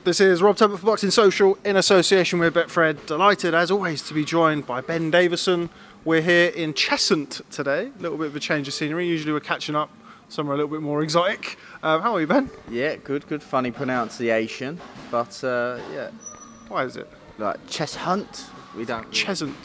This is Rob Tubber for Boxing Social in association with Betfred. Delighted, as always, to be joined by Ben Davison. We're here in Cheshunt today. A little bit of a change of scenery. Usually we're catching up somewhere a little bit more exotic. How are you, Ben? Yeah, good. Funny pronunciation, but yeah. Why is it? Like Cheshunt. We don't. Cheshunt.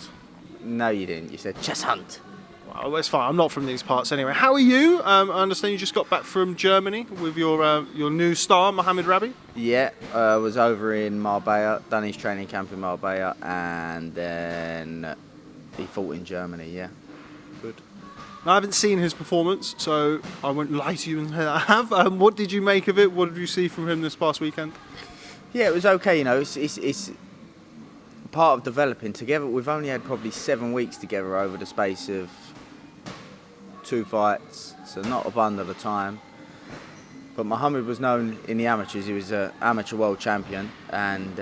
No, you didn't. You said Cheshunt. Well, that's fine. I'm not from these parts anyway. How are you? I understand you just got back from Germany with your new star, Mohamed Rabi. Yeah, I was over in Marbella, done his training camp in Marbella, and then he fought in Germany. Yeah. Good. Now, I haven't seen his performance, so I won't lie to you and say I have. What did you make of it? What did you see from him this past weekend? Yeah, it was okay. You know, it's part of developing together. We've only had probably 7 weeks together over the space of 2 fights, so not a bundle of time. But Mohamed was known in the amateurs. He was an amateur world champion and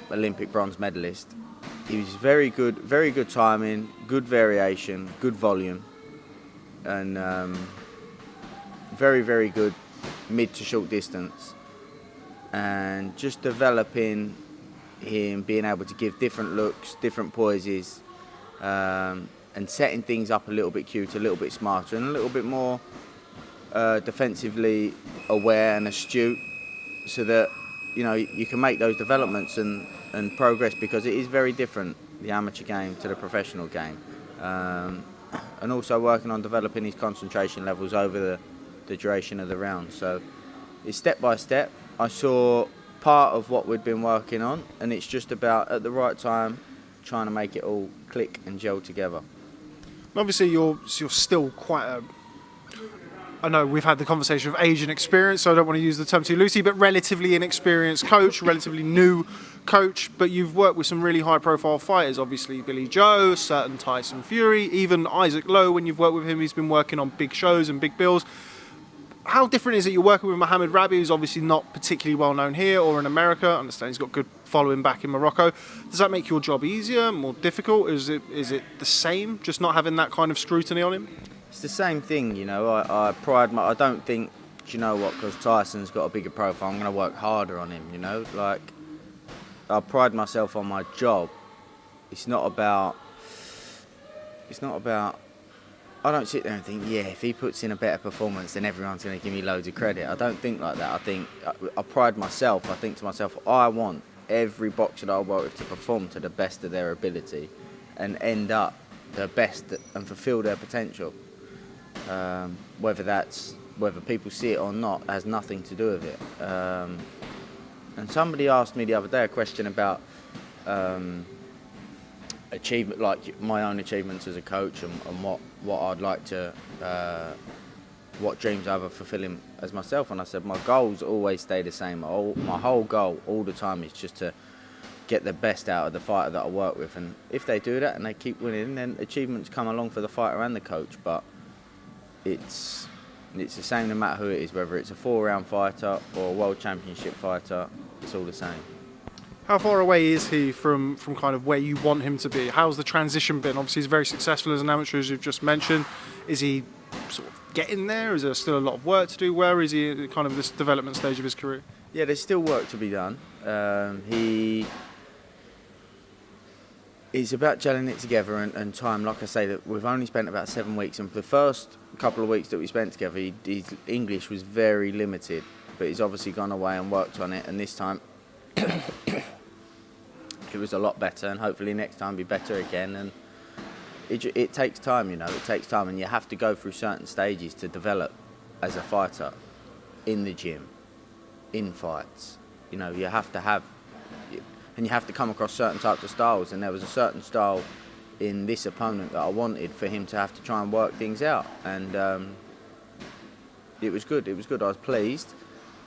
Olympic bronze medalist. He was very good timing, good variation, good volume, and very good mid to short distance. And just developing him, being able to give different looks, different poises, and setting things up a little bit cuter, a little bit smarter, and a little bit more defensively aware and astute, so that you can make those developments and progress, because it is very different, the amateur game to the professional game, and also working on developing his concentration levels over the duration of the round. So it's step by step. I saw part of what we'd been working on, and it's just about at the right time trying to make it all click and gel together. Obviously, you're still quite a... I know we've had the conversation of age and experience, so I don't want to use the term too loosely, but relatively inexperienced coach, relatively new coach, but you've worked with some really high-profile fighters, obviously Billy Joe, certain Tyson Fury, even Isaac Lowe. When you've worked with him, he's been working on big shows and big bills. How different is it? You're working with Mohamed Rabi, who's obviously not particularly well known here or in America. I understand he's got good following back in Morocco. Does that make your job easier, more difficult? Is it the same, just not having that kind of scrutiny on him? It's the same thing, you know. I don't think, do you know what, because Tyson's got a bigger profile, I'm going to work harder on him, you know. Like, I pride myself on my job. It's not about, I don't sit there and think, yeah, if he puts in a better performance, then everyone's going to give me loads of credit. I don't think like that. I think I pride myself. I think to myself, I want every boxer that I work with to perform to the best of their ability and end up the best and fulfill their potential. Whether people see it or not has nothing to do with it. And somebody asked me the other day a question about achievement, like my own achievements as a coach, and what I'd like to, what dreams I have of fulfilling as myself. And I said my goals always stay the same. My whole goal all the time is just to get the best out of the fighter that I work with. And if they do that and they keep winning, then achievements come along for the fighter and the coach. But it's the same no matter who it is, whether it's a 4-round fighter or a world championship fighter, it's all the same. How far away is he from kind of where you want him to be? How's the transition been? Obviously, he's very successful as an amateur, as you've just mentioned. Is he sort of getting there? Is there still a lot of work to do? Where is he at kind of this development stage of his career? Yeah, there's still work to be done. It's about gelling it together and time. Like I say, that we've only spent about 7 weeks, and for the first couple of weeks that we spent together, his English was very limited, but he's obviously gone away and worked on it, and this time it was a lot better, and hopefully next time be better again. And it takes time, you know. It takes time, and you have to go through certain stages to develop as a fighter, in the gym, in fights. You know, you have to have, and you have to come across certain types of styles. And there was a certain style in this opponent that I wanted for him to have to try and work things out. And it was good. It was good. I was pleased,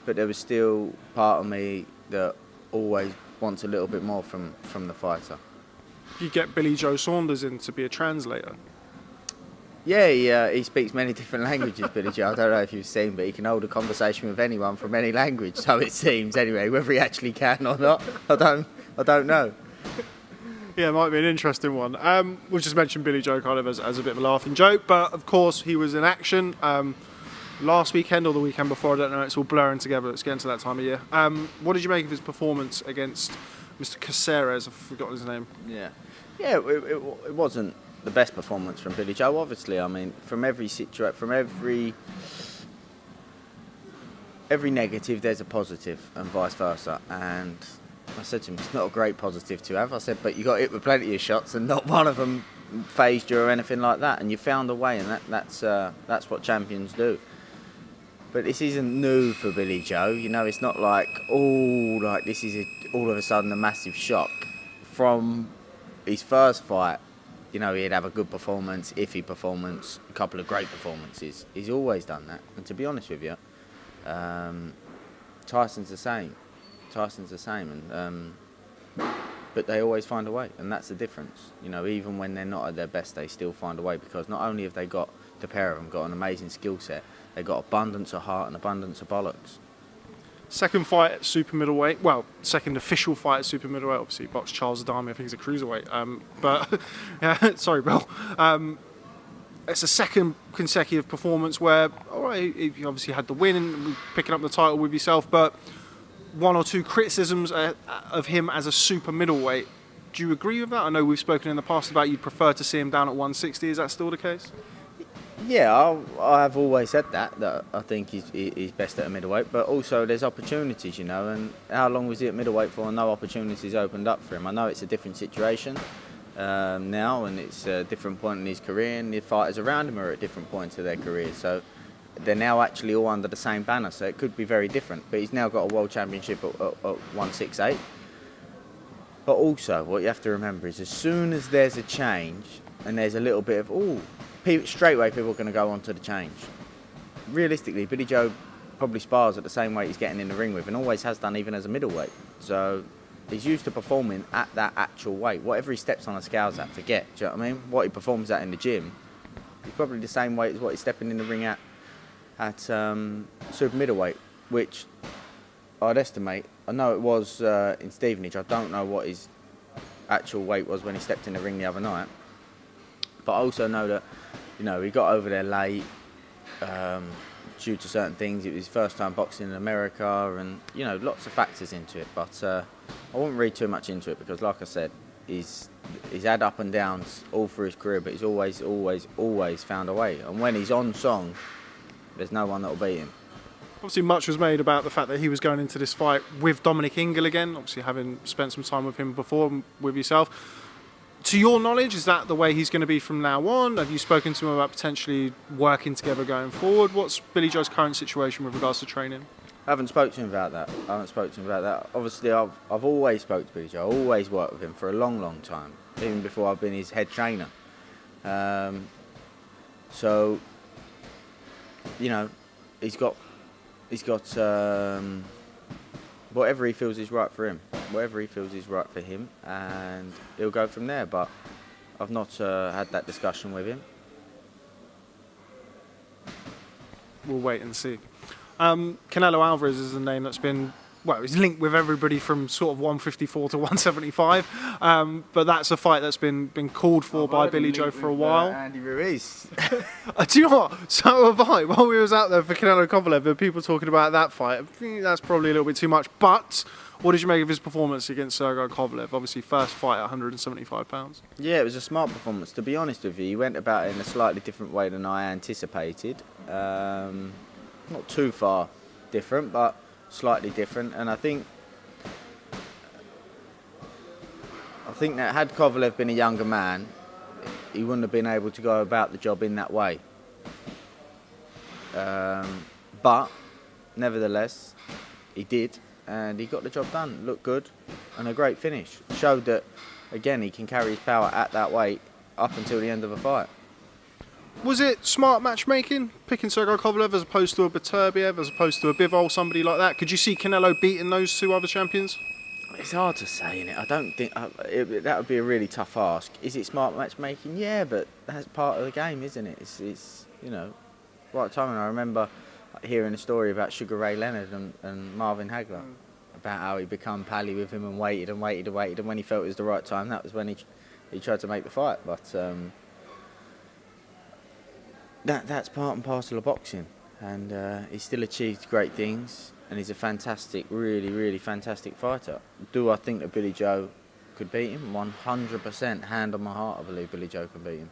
but there was still part of me that always wants a little bit more from the fighter. You get Billy Joe Saunders in to be a translator. Yeah, he speaks many different languages, Billy Joe. I don't know if you've seen, but he can hold a conversation with anyone from any language, so it seems anyway. Whether he actually can or not, I don't know. Yeah, it might be an interesting one. We've just mentioned Billy Joe kind of as a bit of a laughing joke, but of course he was in action. last weekend or the weekend before, I don't know, it's all blurring together, it's getting to that time of year. What did you make of his performance against Mr. Caceres? I've forgotten his name. Yeah, it wasn't the best performance from Billy Joe, obviously. I mean, from every negative, there's a positive, and vice versa. And I said to him, it's not a great positive to have. I said, but you got hit with plenty of shots, and not one of them phased you or anything like that. And you found a way, and that's what champions do. But this isn't new for Billy Joe. You know, it's not like this is all of a sudden a massive shock. From his first fight, you know, he'd have a good performance, iffy performance, a couple of great performances. He's always done that. And to be honest with you, Tyson's the same. And but they always find a way, and that's the difference. You know, even when they're not at their best, they still find a way, because not only have they got, the pair of them, got an amazing skill set, they've got abundance of heart and abundance of bollocks. Second fight at super middleweight. Well, second official fight at super middleweight. Obviously, boxed Charles Adami. I think he's a cruiserweight. But yeah, sorry, Bill. It's a second consecutive performance where, all right, you obviously had the win and picking up the title with yourself, but one or two criticisms of him as a super middleweight. Do you agree with that? I know we've spoken in the past about you'd prefer to see him down at 160. Is that still the case? Yeah, I've always said that I think he's best at a middleweight, but also there's opportunities, you know, and how long was he at middleweight for? No opportunities opened up for him. I know it's a different situation now, and it's a different point in his career, and the fighters around him are at different points of their career, so they're now actually all under the same banner, so it could be very different. But he's now got a world championship at 168. But also, what you have to remember is, as soon as there's a change and there's a little bit of, straight away people are going to go on to the change. Realistically, Billy Joe probably spars at the same weight he's getting in the ring with, and always has done, even as a middleweight. So he's used to performing at that actual weight. Whatever he steps on the scales at, forget. Do you know what I mean? What he performs at in the gym, he's probably the same weight as what he's stepping in the ring at super middleweight, which I'd estimate. I know it was in Stevenage. I don't know what his actual weight was when he stepped in the ring the other night. But I also know that, you know, he got over there late due to certain things. It was his first time boxing in America, and, you know, lots of factors into it. But I wouldn't read too much into it, because, like I said, he's had up and downs all through his career, but he's always found a way. And when he's on song, there's no one that will beat him. Obviously, much was made about the fact that he was going into this fight with Dominic Ingle again, obviously having spent some time with him before, with yourself. To your knowledge, is that the way he's going to be from now on? Have you spoken to him about potentially working together going forward? What's Billy Joe's current situation with regards to training? I haven't spoken to him about that. Obviously, I've always spoke to Billy Joe. I always worked with him for a long, long time, even before I've been his head trainer. So, you know, he's got whatever he feels is right for him. Whatever he feels is right for him, and he'll go from there. But I've not had that discussion with him. We'll wait and see. Canelo Alvarez is a name that's been, well, he's linked with everybody from sort of 154 to 175, but that's a fight that's been called for by Billy Joe for a while. Andi Ruiz. Do you know what? So have I. While we was out there for Canelo Kovalev, there were people talking about that fight. I think that's probably a little bit too much, but what did you make of his performance against Sergey Kovalev? Obviously, first fight at 175 pounds. Yeah, it was a smart performance, to be honest with you. He went about it in a slightly different way than I anticipated. Not too far different, but slightly different. And I think that had Kovalev been a younger man, he wouldn't have been able to go about the job in that way. But nevertheless, he did, and he got the job done. Looked good, and a great finish. Showed that, again, he can carry his power at that weight up until the end of a fight. Was it smart matchmaking, picking Sergey Kovalev as opposed to a Beterbiev, as opposed to a Bivol, somebody like that? Could you see Canelo beating those two other champions? It's hard to say, innit? I don't think that would be a really tough ask. Is it smart matchmaking? Yeah, but that's part of the game, isn't it? It's you know, right time. And I remember hearing a story about Sugar Ray Leonard and Marvin Hagler, about how he become pally with him and waited, and when he felt it was the right time, that was when he tried to make the fight. But that's part and parcel of boxing. and he's still achieved great things, and he's a fantastic, really, really fantastic fighter. Do I think that Billy Joe could beat him? 100%, hand on my heart, I believe Billy Joe can beat him.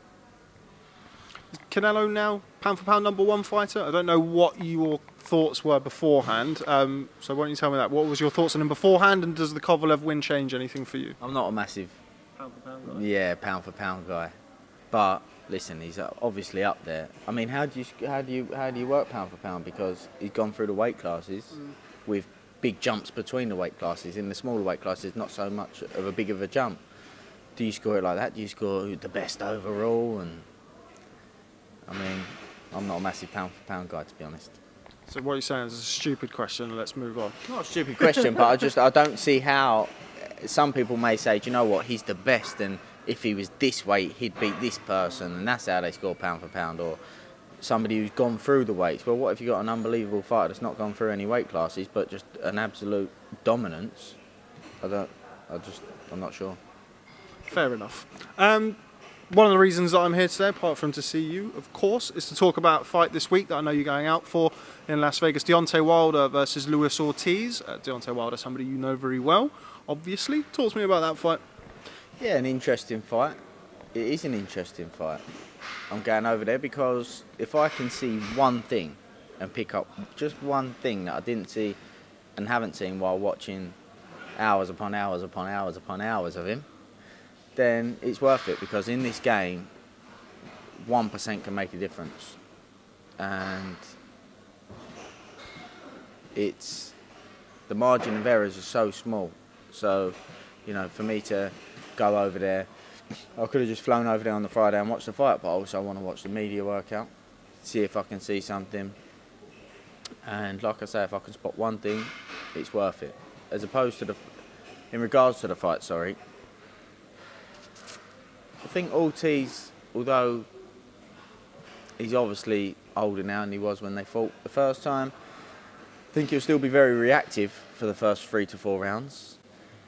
Canelo now pound for pound #1 fighter. I don't know what your thoughts were beforehand, so why don't you tell me that? What was your thoughts on him beforehand, and does the Kovalev win change anything for you? I'm not a massive Pound for pound guy. Yeah, pound for pound guy, but listen, he's obviously up there. I mean, how do you work pound for pound? Because he's gone through the weight classes with big jumps between the weight classes. In the smaller weight classes, not so much of a big of a jump. Do you score it like that? Do you score the best overall? And I mean, I'm not a massive pound for pound guy, to be honest. So what you're saying is a stupid question. Let's move on. Not a stupid question, but I don't see how. Some people may say, do you know what, he's the best, and if he was this weight, he'd beat this person, and that's how they score pound for pound. Or somebody who's gone through the weights. Well, what if you've got an unbelievable fighter that's not gone through any weight classes, but just an absolute dominance? I'm not sure. Fair enough. One of the reasons that I'm here today, apart from to see you, of course, is to talk about a fight this week that I know you're going out for in Las Vegas. Deontay Wilder versus Luis Ortiz. Deontay Wilder, somebody you know very well, obviously. Talk to me about that fight. Yeah, an interesting fight. It is an interesting fight. I'm going over there because if I can see one thing and pick up just one thing that I didn't see and haven't seen while watching hours upon hours upon hours upon hours of him, then it's worth it, because in this game 1% can make a difference, and it's the margin of errors is so small. So, you know, for me to go over there, I could have just flown over there on the Friday and watched the fight, but also I want to watch the media workout, see if I can see something, and like I say, if I can spot one thing, it's worth it. As opposed to in regards to the fight, sorry, I think Ortiz, although he's obviously older now than he was when they fought the first time, I think he'll still be very reactive for the first 3 to 4 rounds.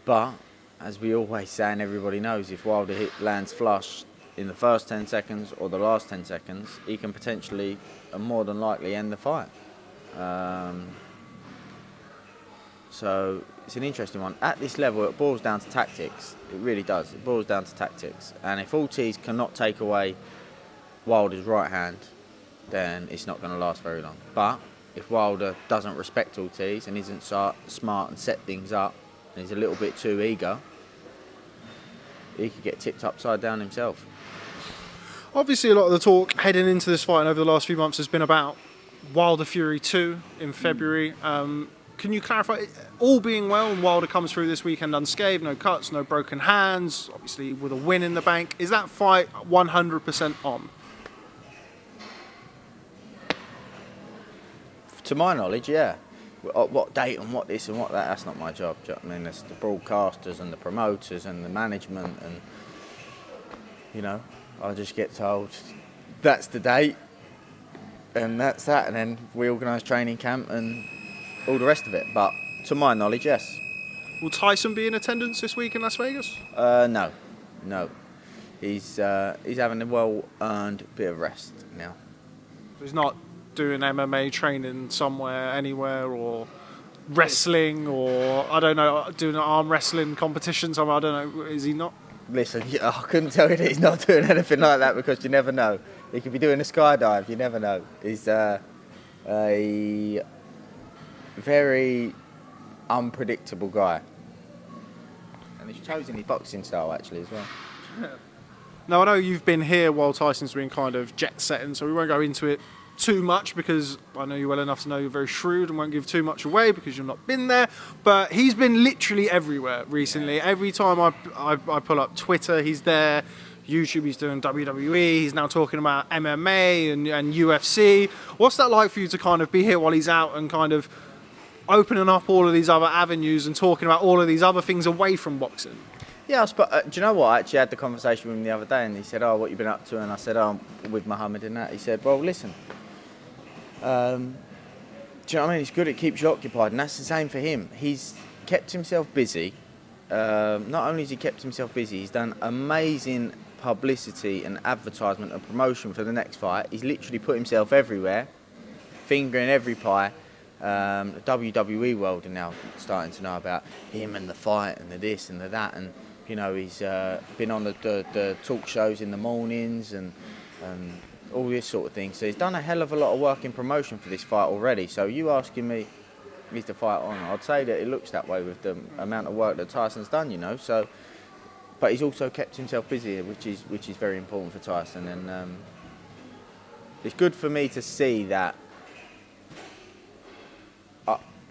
But, as we always say and everybody knows, if Wilder lands flush in the first 10 seconds or the last 10 seconds, he can potentially and more than likely end the fight. So it's an interesting one. At this level, it boils down to tactics. It really does. It boils down to tactics. And if Ortiz cannot take away Wilder's right hand, then it's not going to last very long. But if Wilder doesn't respect Ortiz and isn't smart and set things up, and he's a little bit too eager, he could get tipped upside down himself. Obviously, a lot of the talk heading into this fight and over the last few months has been about Wilder Fury 2 in February. Can you clarify, all being well, and Wilder comes through this weekend unscathed, no cuts, no broken hands, obviously with a win in the bank, is that fight 100% on? To my knowledge, yeah. What date and what this and what that, that's not my job. Do you know what I mean? It's the broadcasters and the promoters and the management, and, you know, I just get told that's the date and that's that, and then we organise training camp and all the rest of it. But to my knowledge, yes. Will Tyson be in attendance this week in Las Vegas? No. He's having a well-earned bit of rest now. He's not doing MMA training somewhere, anywhere, or wrestling, or, I don't know, doing an arm wrestling competition somewhere, I don't know, is he not? Listen, I couldn't tell you that he's not doing anything like that, because you never know. He could be doing a skydive, you never know. He's a very unpredictable guy. And he's chosen his boxing style, actually, as well. Now, I know you've been here while Tyson's been kind of jet-setting, so we won't go into it too much, because I know you well enough to know you're very shrewd and won't give too much away because you've not been there. But he's been literally everywhere recently. Every time I pull up Twitter, he's there. YouTube, he's doing WWE. He's now talking about MMA and UFC. What's that like for you to kind of be here while he's out and kind of opening up all of these other avenues and talking about all of these other things away from boxing? Yeah, do you know what? I actually had the conversation with him the other day, and he said, "Oh, what you been up to?" And I said, "Oh, I'm with Muhammad and that." He said, "Well, listen, do you know what I mean? It's good, it keeps you occupied," and that's the same for him. He's kept himself busy. Not only has he kept himself busy, he's done amazing publicity and advertisement and promotion for the next fight. He's literally put himself everywhere finger in every pie. The WWE world are now starting to know about him and the fight and the this and the that, and you know, he's been on the talk shows in the mornings and all this sort of thing. So he's done a hell of a lot of work in promotion for this fight already. So you asking me, is the fight on? I'd say that it looks that way with the amount of work that Tyson's done, you know. So, but he's also kept himself busy, which is very important for Tyson, and it's good for me to see that.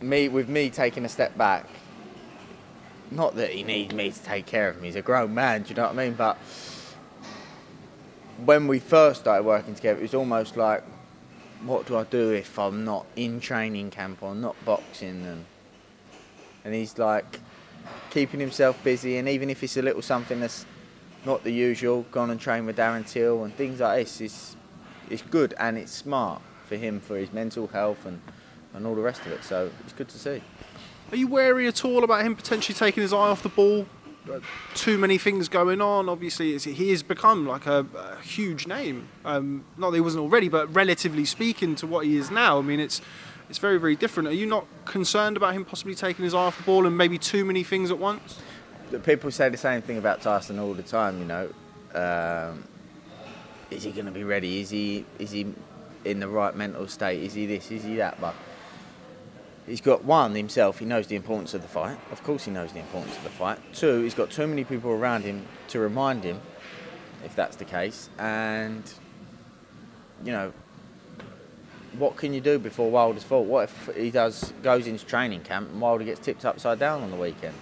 With me taking a step back, not that he needs me to take care of him, he's a grown man, do you know what I mean? But when we first started working together, it was almost like, what do I do if I'm not in training camp or not boxing? And he's like keeping himself busy, and even if it's a little something that's not the usual, gone and trained with Darren Till and things like this, it's good and it's smart for him, for his mental health and all the rest of it. So it's good to see. Are you wary at all about him potentially taking his eye off the ball? Too many things going on. Obviously, he has become like a huge name. Not that he wasn't already, but relatively speaking to what he is now, I mean, it's very, very different. Are you not concerned about him possibly taking his eye off the ball and maybe too many things at once? People say the same thing about Tyson all the time, you know. Is he going to be ready? Is he in the right mental state? Is he this? Is he that? But he's got, one, himself, he knows the importance of the fight. Of course he knows the importance of the fight. Two, he's got too many people around him to remind him, if that's the case. And, you know, what can you do before Wilder's fault? What if he goes into training camp and Wilder gets tipped upside down on the weekend?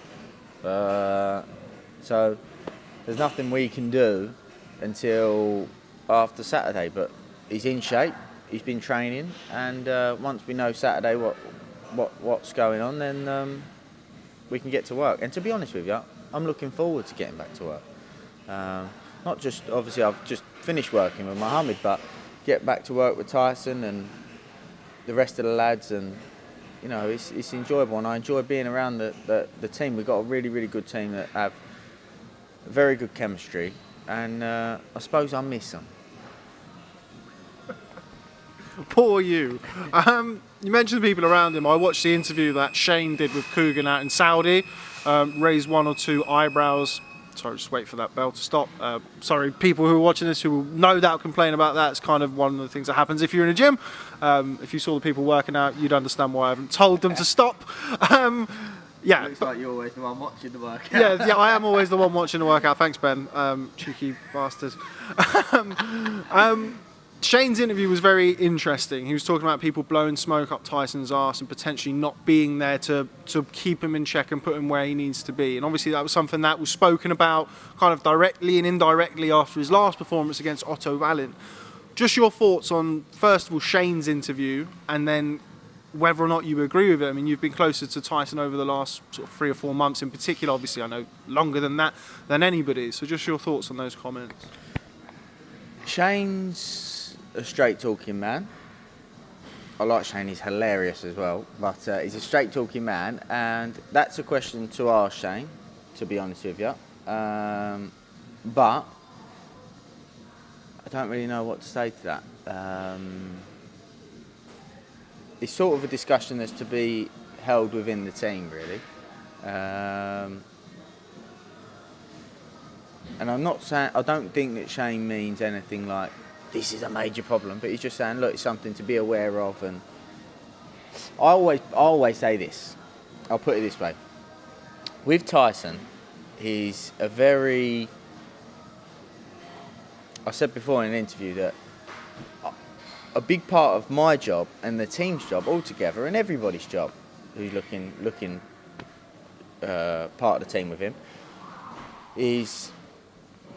So there's nothing we can do until after Saturday. But he's in shape, he's been training, and once we know Saturday what's going on, then we can get to work. And to be honest with you, I'm looking forward to getting back to work. Not just, obviously, I've just finished working with Muhammad, but get back to work with Tyson and the rest of the lads, and you know, it's enjoyable, and I enjoy being around the team. We've got a really, really good team that have very good chemistry, and I suppose I miss them. Poor you. You mentioned the people around him. I watched the interview that Shane did with Coogan out in Saudi. Raised one or two eyebrows. Sorry, just wait for that bell to stop. Sorry, people who are watching this who will no doubt complain about that. It's kind of one of the things that happens if you're in a gym. If you saw the people working out, you'd understand why I haven't told them to stop. Yeah. Looks like you're always the one watching the workout. Yeah, I am always the one watching the workout. Thanks, Ben. Cheeky bastard. Shane's interview was very interesting. He was talking about people blowing smoke up Tyson's arse and potentially not being there to keep him in check and put him where he needs to be. And obviously that was something that was spoken about kind of directly and indirectly after his last performance against Otto Wallin. Just your thoughts on, first of all, Shane's interview, and then whether or not you agree with it. I mean, you've been closer to Tyson over the last sort of 3 or 4 months in particular. Obviously, I know longer than that, than anybody. So just your thoughts on those comments. Shane's a straight-talking man. I like Shane, he's hilarious as well, but he's a straight-talking man, and that's a question to ask Shane, to be honest with you. But I don't really know what to say to that. It's sort of a discussion that's to be held within the team, really. And I'm not saying, I don't think that Shane means anything like, this is a major problem, but he's just saying, look, it's something to be aware of. And I always say this. I'll put it this way. With Tyson, he's a very... I said before in an interview that a big part of my job and the team's job altogether, and everybody's job who's looking part of the team with him, is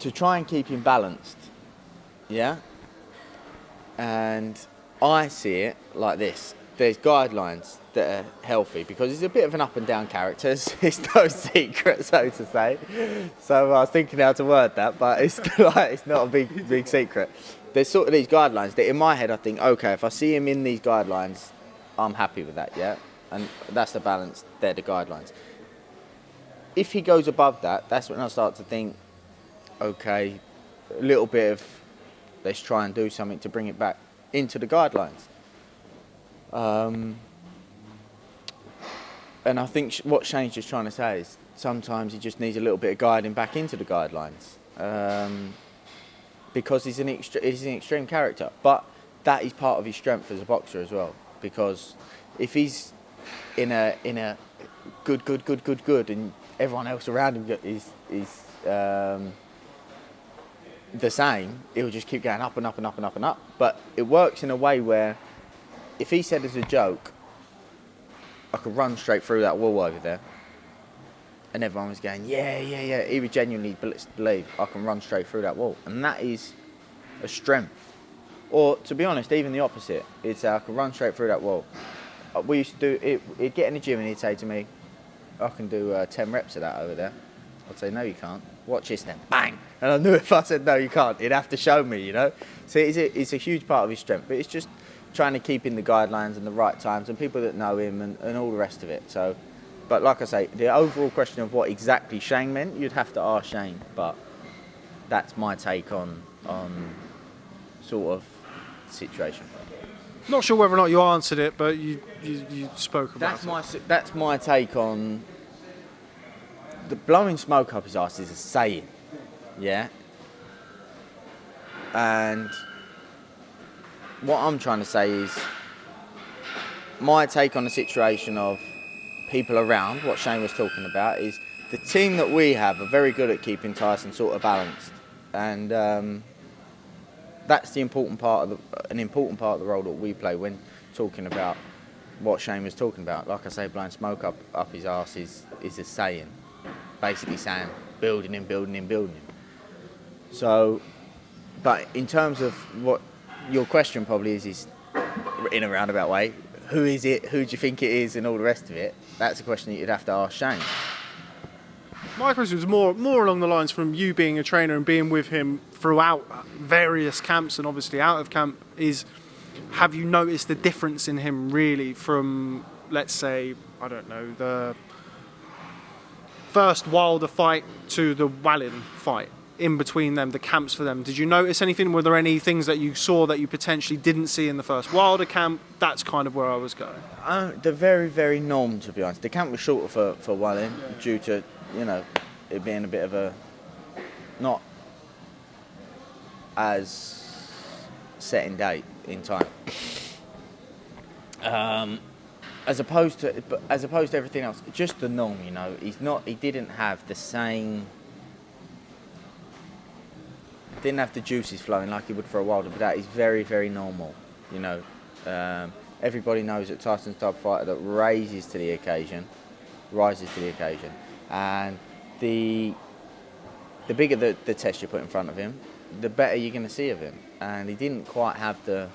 to try and keep him balanced. Yeah? And I see it like this. There's guidelines that are healthy because he's a bit of an up and down character. It's no secret, so to say. So I was thinking how to word that, but it's not a big secret. There's sort of these guidelines that in my head I think, okay, if I see him in these guidelines, I'm happy with that, yeah? And that's the balance, they're the guidelines. If he goes above that, that's when I start to think, okay, a little bit of, let's try and do something to bring it back into the guidelines. And I think what Shane's just trying to say is sometimes he just needs a little bit of guiding back into the guidelines, because he's an extreme character. But that is part of his strength as a boxer as well. Because if he's in a good, and everyone else around him is the same, he'll just keep going up and up and up and up and up. But it works in a way where if he said as a joke, I could run straight through that wall over there, and everyone was going, yeah, he would genuinely believe I can run straight through that wall. And that is a strength. Or, to be honest, even the opposite. It's I can run straight through that wall. We used to do it. He'd get in the gym and he'd say to me, I can do 10 reps of that over there. I'd say, no, you can't. Watch this then. Bang! And I knew if I said, no, you can't, he'd have to show me, you know? So it's a huge part of his strength. But it's just trying to keep in the guidelines and the right times and people that know him and all the rest of it. So, but like I say, the overall question of what exactly Shane meant, you'd have to ask Shane. But that's my take on sort of situation. Not sure whether or not you answered it, but you spoke about it. That's my take on the blowing smoke up his arse is a saying, yeah. And what I'm trying to say is my take on the situation of people around. What Shane was talking about is the team that we have are very good at keeping Tyson sort of balanced, and that's an important part of the role that we play when talking about what Shane was talking about. Like I say, blowing smoke up his arse is a saying, basically saying building him. So, but in terms of what your question probably is in a roundabout way, who is it, who do you think it is, and all the rest of it, that's a question that you'd have to ask Shane. My question was more along the lines from you being a trainer and being with him throughout various camps and obviously out of camp, is have you noticed the difference in him really from, let's say, I don't know, the first Wilder fight to the Wallin fight, in between them, the camps for them? Did you notice anything? Were there any things that you saw that you potentially didn't see in the first Wilder camp? That's kind of where I was going. They're very, very normal, to be honest. The camp was shorter for Wallin due to, you know, it being a bit of a not as set in date in time. As opposed to everything else, just the norm, you know. He didn't have the same. Didn't have the juices flowing like he would for a Wilder, but that is very, very normal, you know. Everybody knows that Tyson's the type of fighter that rises to the occasion, and the bigger the test you put in front of him, the better you're going to see of him. And he didn't quite have the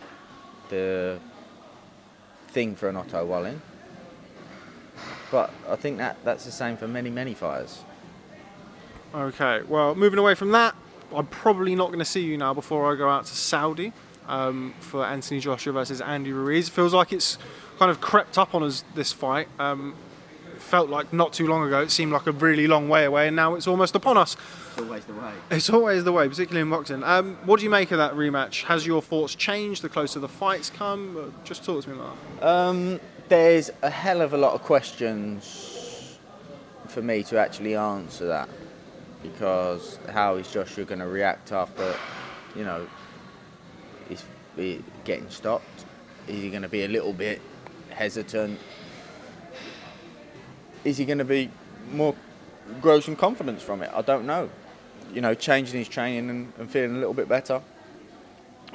thing for an Otto Wallin, but I think that's the same for many, many fighters. Okay, well, moving away from that, I'm probably not going to see you now before I go out to Saudi for Anthony Joshua versus Andi Ruiz. It feels like it's kind of crept up on us, this fight. Felt like not too long ago it seemed like a really long way away, and now it's almost upon us. It's always the way. It's always the way, particularly in boxing. What do you make of that rematch? Has your thoughts changed the closer the fights come? Just talk to me, Mark. There's a hell of a lot of questions for me to actually answer that, because how is Joshua going to react after, you know, he's getting stopped? Is he going to be a little bit hesitant? Is he going to be more grow some confidence from it? I don't know. You know, changing his training and feeling a little bit better.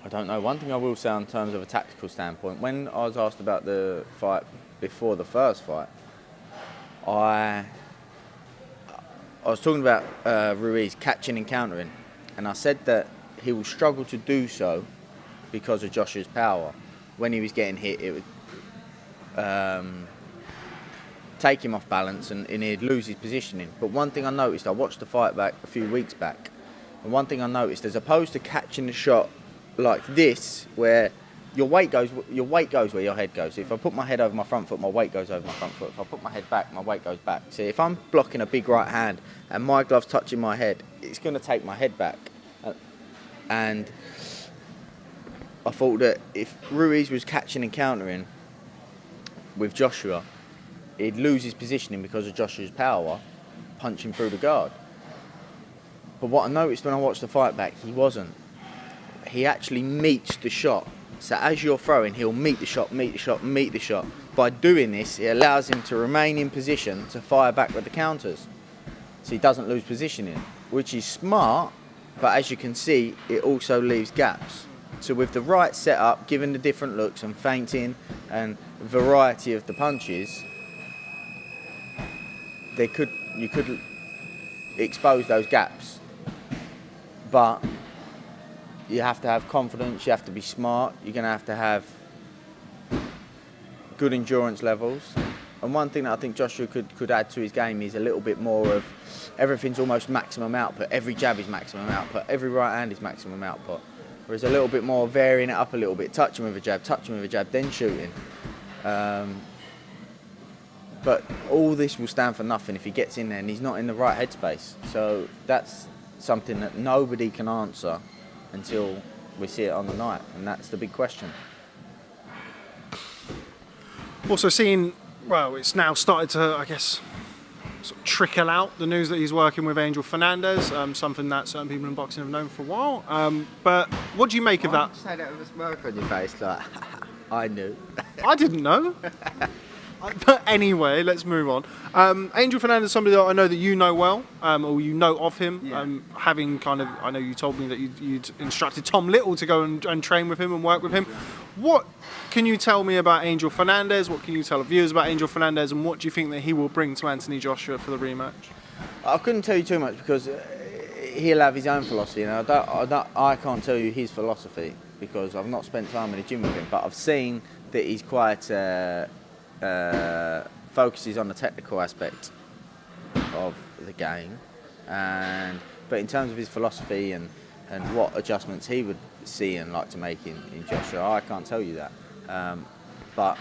I don't know. One thing I will say in terms of a tactical standpoint, when I was asked about the fight before the first fight, I was talking about Ruiz catching and countering, and I said that he will struggle to do so because of Joshua's power. When he was getting hit, it would take him off balance and he'd lose his positioning. But one thing I noticed, I watched the fight back a few weeks back, and one thing I noticed, as opposed to catching the shot like this, where your weight goes where your head goes. If I put my head over my front foot, my weight goes over my front foot. If I put my head back, my weight goes back. See, if I'm blocking a big right hand and my glove's touching my head, it's going to take my head back. And I thought that if Ruiz was catching and countering, with Joshua, he'd lose his positioning because of Joshua's power, punching through the guard. But what I noticed when I watched the fight back, he wasn't. He actually meets the shot. So as you're throwing, he'll meet the shot, meet the shot, meet the shot. By doing this, it allows him to remain in position to fire back with the counters. So he doesn't lose positioning, which is smart, but as you can see, it also leaves gaps. So with the right setup, given the different looks and feinting and variety of the punches, you could expose those gaps. But you have to have confidence, you have to be smart, you're going to have good endurance levels. And one thing that I think Joshua could add to his game is a little bit more of everything's almost maximum output. Every jab is maximum output, every right hand is maximum output. Whereas a little bit more varying it up a little bit, touching with a jab, then shooting. But all this will stand for nothing if he gets in there and he's not in the right headspace. So that's something that nobody can answer until we see it on the night, and that's the big question. Also seeing, well, it's now started to, I guess, sort of trickle out the news that he's working with Angel Fernandez, something that certain people in boxing have known for a while. But what do you make of that? Say that with a smirk on your face, like, I knew. I didn't know. But anyway, let's move on. Angel Fernandez is somebody that I know that you know well, or you know of him, having kind of, I know you told me that you'd instructed Tom Little to go and train with him and work with him. What can you tell me about Angel Fernandez? What can you tell the viewers about Angel Fernandez, and what do you think that he will bring to Anthony Joshua for the rematch? I couldn't tell you too much because he'll have his own philosophy, and I can't tell you his philosophy because I've not spent time in the gym with him, but I've seen that he's quite focuses on the technical aspect of the game, but in terms of his philosophy and what adjustments he would see and like to make in Joshua, I can't tell you that. But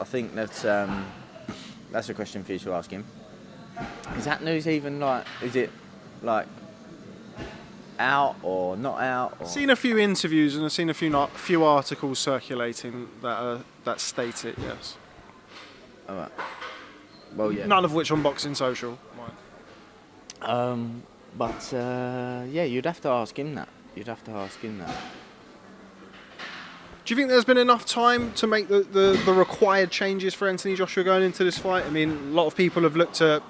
I think that's a question for you to ask him. Is that news even is it out or not out? Or? I've seen a few interviews and I've seen a few articles circulating that state it, yes. All right. Well, yeah. None of which on Boxing Social. You'd have to ask him that. Do you think there's been enough time to make the required changes for Anthony Joshua going into this fight? I mean, a lot of people have looked at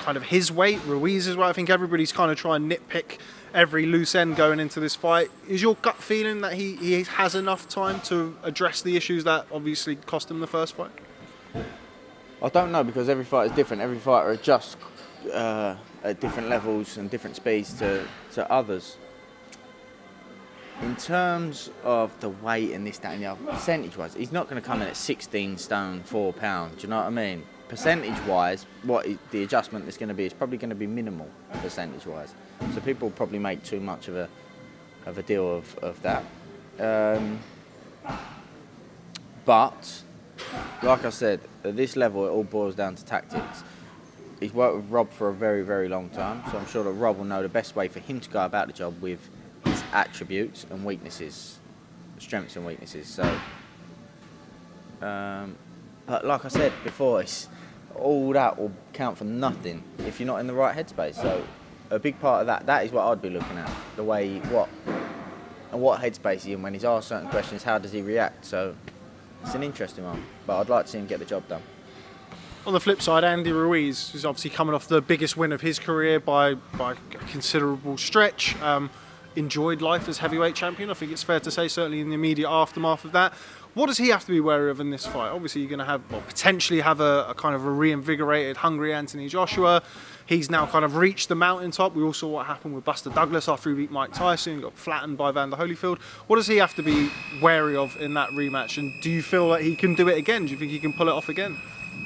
kind of his weight, Ruiz's weight. I think everybody's kind of trying to nitpick every loose end going into this fight. Is your gut feeling that he has enough time to address the issues that obviously cost him the first fight? I don't know because every fight is different. Every fighter adjusts at different levels and different speeds to others. In terms of the weight and this, that and the other, percentage-wise, he's not going to come in at 16 stone, 4 pounds, do you know what I mean? Percentage-wise, the adjustment is going to be is probably going to be minimal, percentage-wise. So people probably make too much of a deal of that. But, like I said, at this level, it all boils down to tactics. He's worked with Rob for a very, very long time, so I'm sure that Rob will know the best way for him to go about the job with his attributes and weaknesses, strengths and weaknesses. So, but like I said before, all that will count for nothing if you're not in the right headspace. So, a big part of that is what I'd be looking at. The way, what headspace is he in when he's asked certain questions, how does he react? So, it's an interesting one, but I'd like to see him get the job done. On the flip side, Andi Ruiz is obviously coming off the biggest win of his career by a considerable stretch. Enjoyed life as heavyweight champion, I think it's fair to say, certainly in the immediate aftermath of that. What does he have to be wary of in this fight? Obviously, you're going to potentially have a kind of a reinvigorated, hungry Anthony Joshua. He's now kind of reached the mountaintop. We all saw what happened with Buster Douglas after he beat Mike Tyson, got flattened by Vander Holyfield. What does he have to be wary of in that rematch? And do you feel that he can do it again? Do you think he can pull it off again?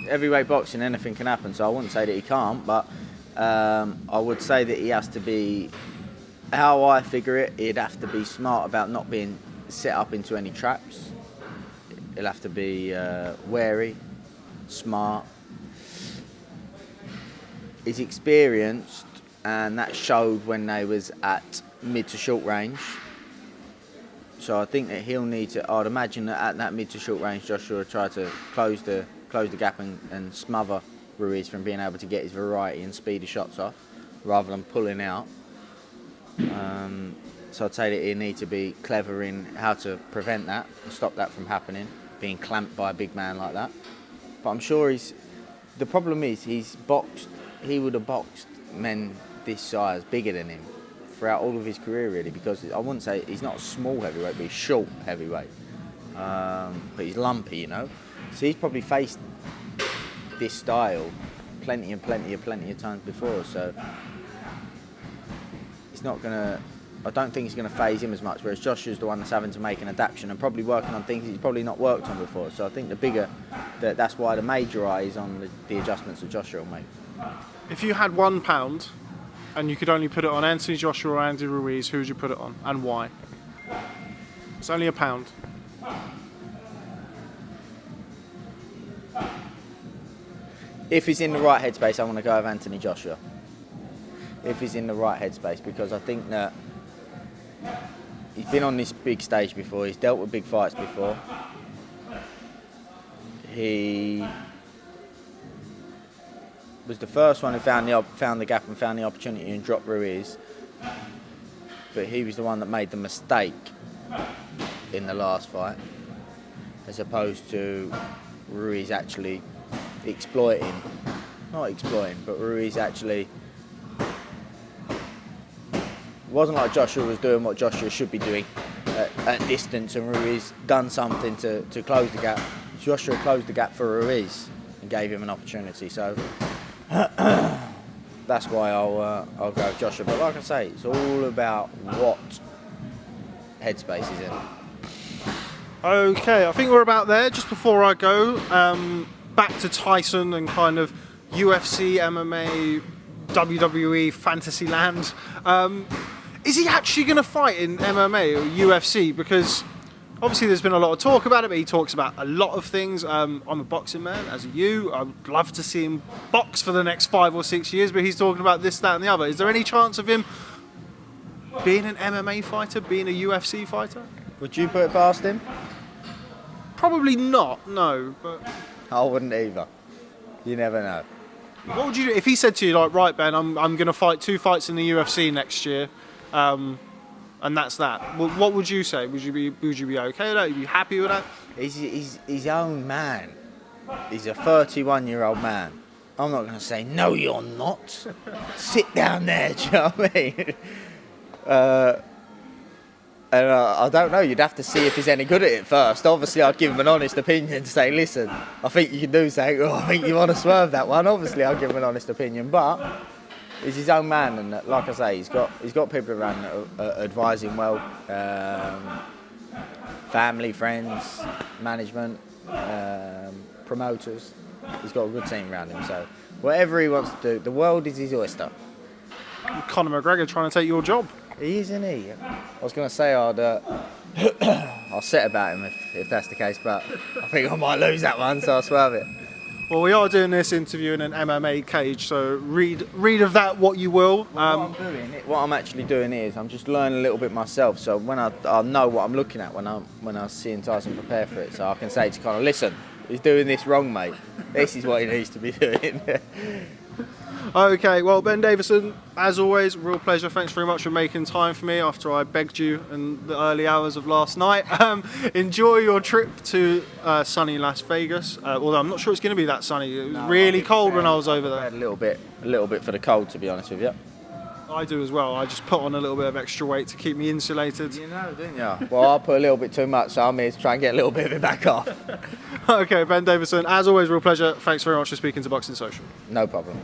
Heavyweight boxing, anything can happen, so I wouldn't say that he can't, but I would say that he has to be, how I figure it, he'd have to be smart about not being set up into any traps. He'll have to be wary, smart. He's experienced, and that showed when they was at mid to short range. So I think that he'll need to. I'd imagine that at that mid to short range, Joshua will try to close the gap and smother Ruiz from being able to get his variety and speed of shots off, rather than pulling out. So I'd say that he'll need to be clever in how to prevent that and stop that from happening, being clamped by a big man like that. But I'm sure the problem is he would have boxed men this size, bigger than him, throughout all of his career really, because I wouldn't say he's not a small heavyweight, but he's short heavyweight. But he's lumpy, you know. So he's probably faced this style plenty of times before, so it's not gonna. I don't think it's going to phase him as much, whereas Joshua's the one that's having to make an adaptation and probably working on things he's probably not worked on before. So I think that's why the major eye is on the adjustments that Joshua will make. If you had £1 and you could only put it on Anthony Joshua or Andy Ruiz, who would you put it on and why? It's only £1. If he's in the right headspace, I want to go with Anthony Joshua. If he's in the right headspace, because I think that he's been on this big stage before, he's dealt with big fights before. He was the first one who found the gap and found the opportunity and dropped Ruiz. But he was the one that made the mistake in the last fight, as opposed to Ruiz actually but Ruiz actually. It wasn't like Joshua was doing what Joshua should be doing at distance and Ruiz done something to close the gap. Joshua closed the gap for Ruiz and gave him an opportunity. So that's why I'll go with Joshua. But like I say, it's all about what headspace he's in. Okay, I think we're about there. Just before I go, back to Tyson and kind of UFC, MMA, WWE, fantasy land. Is he actually going to fight in MMA or UFC? Because obviously there's been a lot of talk about it, but he talks about a lot of things. I'm a boxing man, as are you. I would love to see him box for the next 5 or 6 years, but he's talking about this, that and the other. Is there any chance of him being an MMA fighter, being a UFC fighter? Would you put it past him? Probably not, no. But I wouldn't either. You never know. What would you do if he said to you, like, right, Ben, I'm going to fight 2 fights in the UFC next year, and that's that? What would you say? Would you be okay with that? Would you be happy with that? He's his own man. He's a 31-year-old man. I'm not going to say, no, you're not. Sit down there, do you know what I mean? I don't know, you'd have to see if he's any good at it first. Obviously, I'd give him an honest opinion to say, listen, I think you can do something, or I think you want to swerve that one. Obviously, I'd give him an honest opinion, but he's his own man, and like I say, he's got people around that advise him well. Family, friends, management, promoters. He's got a good team around him, so whatever he wants to do, the world is his oyster. Conor McGregor trying to take your job. He is, isn't he? I was going to say I'll set about him if that's the case, but I think I might lose that one, so I'll swerve it. Well, we are doing this interview in an MMA cage, so read of that what you will. What I'm actually doing is I'm just learning a little bit myself, so when I know what I'm looking at when I'm seeing Tyson prepare for it, so I can say to Conor, listen, he's doing this wrong, mate. This is what he needs to be doing. Okay, well, Ben Davison, as always, real pleasure. Thanks very much for making time for me after I begged you in the early hours of last night. Enjoy your trip to sunny Las Vegas, although I'm not sure it's going to be that sunny. It was really cold when I was over there. I had a little bit for the cold, to be honest with you. I do as well. I just put on a little bit of extra weight to keep me insulated. You know, didn't you? Well, I put a little bit too much, so I'm here to try and get a little bit of it back off. Okay, Ben Davison, as always, real pleasure. Thanks very much for speaking to Boxing Social. No problem.